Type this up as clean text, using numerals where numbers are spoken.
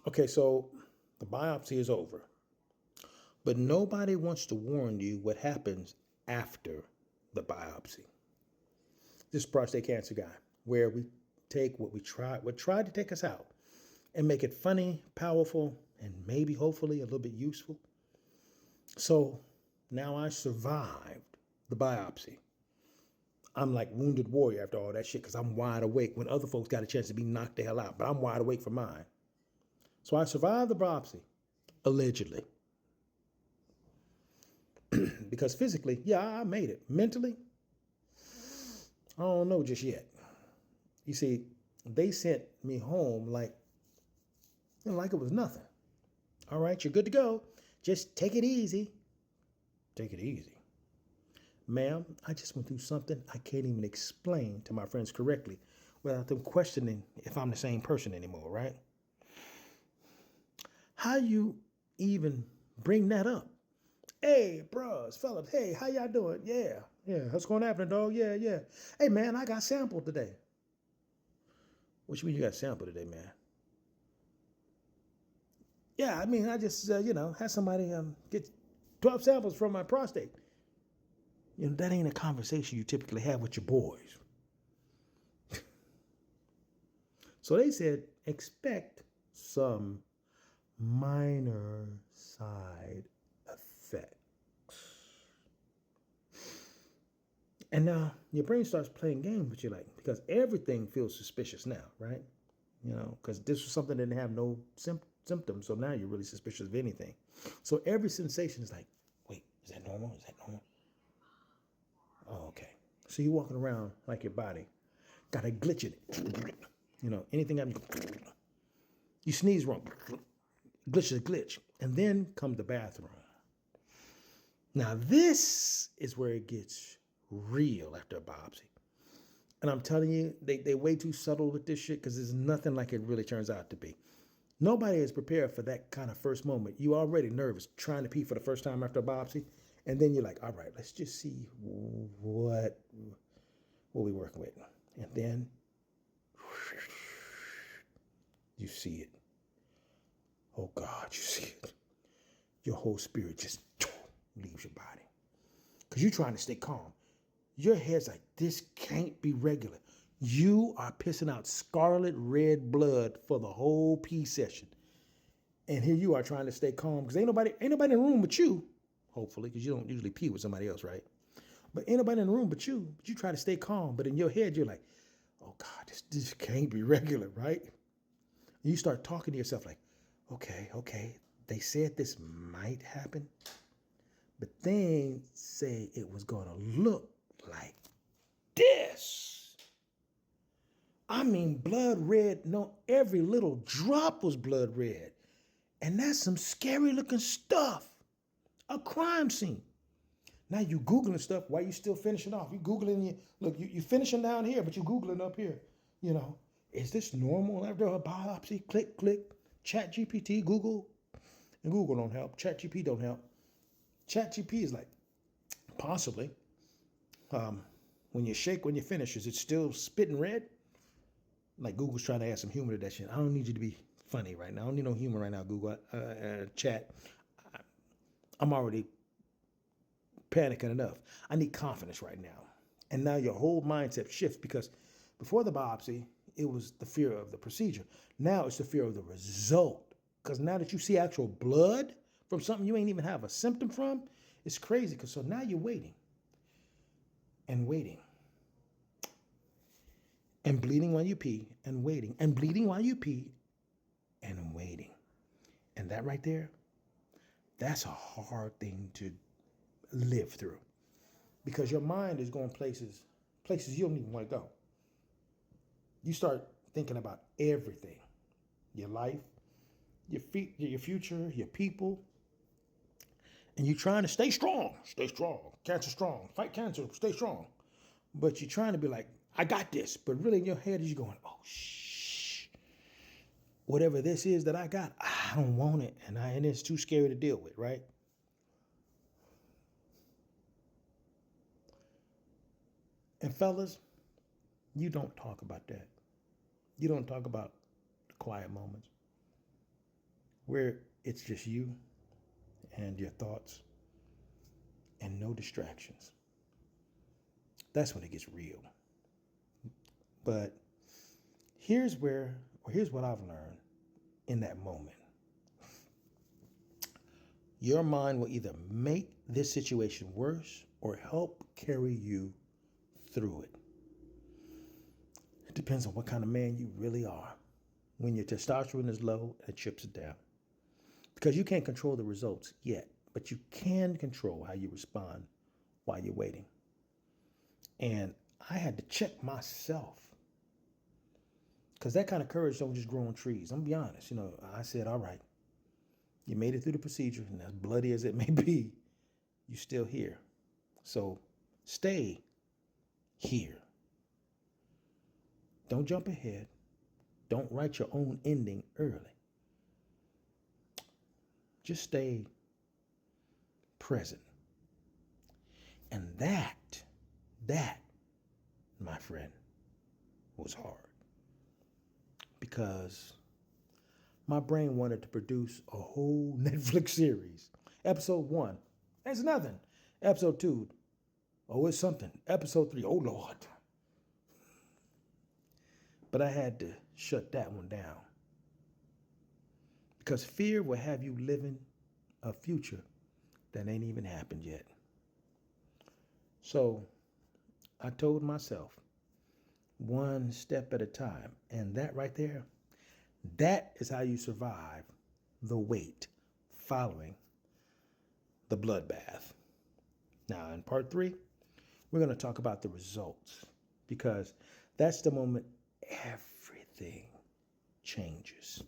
Okay, so the biopsy is over, but nobody wants to warn you what happens after the biopsy. This prostate cancer guy, where we take what tried to take us out, and make it funny, powerful, and maybe hopefully a little bit useful. So now I survived the biopsy. I'm like wounded warrior after all that shit because I'm wide awake when other folks got a chance to be knocked the hell out, but I'm wide awake for mine. So I survived the biopsy, allegedly. Because physically, yeah, I made it. Mentally, I don't know just yet. You see, they sent me home like it was nothing. All right, you're good to go. Just take it easy. Take it easy. Ma'am, I just went through something I can't even explain to my friends correctly without them questioning if I'm the same person anymore, right? How you even bring that up? Hey, bros, fellas, hey, how y'all doing? Yeah, what's going to happen, dog? Yeah. Hey, man, I got sampled today. What you mean you got sampled today, man? Yeah, I mean, I just, had somebody get 12 samples from my prostate. That ain't a conversation you typically have with your boys. So they said, expect some minor side effect. And now your brain starts playing games with you, like, because everything feels suspicious now, right? Because this was something that didn't have no symptoms. So now you're really suspicious of anything. So every sensation is like, wait, is that normal? Is that normal? Oh, okay. So you're walking around like your body got a glitch in it. Anything happens, you sneeze wrong, glitch is a glitch. And then comes the bathroom. Now, this is where it gets real after a biopsy. And I'm telling you, they way too subtle with this shit because there's nothing like it really turns out to be. Nobody is prepared for that kind of first moment. You already nervous trying to pee for the first time after a biopsy. And then you're like, all right, let's just see what we working with. And then you see it. Oh God, you see it. Your whole spirit just leaves your body. Because you're trying to stay calm. Your head's like, this can't be regular. You are pissing out scarlet red blood for the whole pee session. And here you are trying to stay calm because ain't nobody in the room but you, hopefully, because you don't usually pee with somebody else, right? But ain't nobody in the room but you try to stay calm. But in your head, you're like, oh God, this can't be regular, right? And you start talking to yourself like, okay, they said this might happen, but they say it was gonna look like this. I mean, blood red. No, every little drop was blood red. And that's some scary looking stuff. A crime scene. Now you Googling stuff while you still finishing off. You Googling, you finishing down here, but you Googling up here. Is this normal after a biopsy? Click, Chat GPT, Google. And Google don't help. Chat GPT don't help. Chat GPT is like, possibly. When you shake, when you finish, is it still spitting red? Like Google's trying to add some humor to that shit. I don't need you to be funny right now. I don't need no humor right now, Google. Chat. I'm already panicking enough. I need confidence right now. And now your whole mindset shifts because before the biopsy, it was the fear of the procedure. Now it's the fear of the result. Because now that you see actual blood from something you ain't even have a symptom from, it's crazy. Because so now you're waiting and waiting and bleeding while you pee and waiting and bleeding while you pee and waiting. And that right there, that's a hard thing to live through because your mind is going places you don't even want to go. You start thinking about everything, your life, your future, your people, and you're trying to stay strong, cancer strong, fight cancer, stay strong. But you're trying to be like, I got this. But really in your head is you going, oh, shh. Whatever this is that I got, I don't want it. And it's too scary to deal with, right? And fellas, you don't talk about that. You don't talk about the quiet moments. where it's just you and your thoughts and no distractions. That's when it gets real. But here's what I've learned in that moment. Your mind will either make this situation worse or help carry you through it. It depends on what kind of man you really are. When your testosterone is low, it chips it down. Because you can't control the results yet, but you can control how you respond while you're waiting. And I had to check myself. Because that kind of courage don't just grow on trees. I'm going to be honest. I said, all right, you made it through the procedure, and as bloody as it may be, you're still here. So stay here. Don't jump ahead. Don't write your own ending early. Just stay present. And that, my friend, was hard. Because my brain wanted to produce a whole Netflix series. Episode 1, it's nothing. Episode 2, oh, it's something. Episode 3, oh, Lord. But I had to shut that one down. Because fear will have you living a future that ain't even happened yet. So I told myself, one step at a time. And that right there, that is how you survive the wait following the bloodbath. Now, in part 3, we're going to talk about the results, because that's the moment everything changes.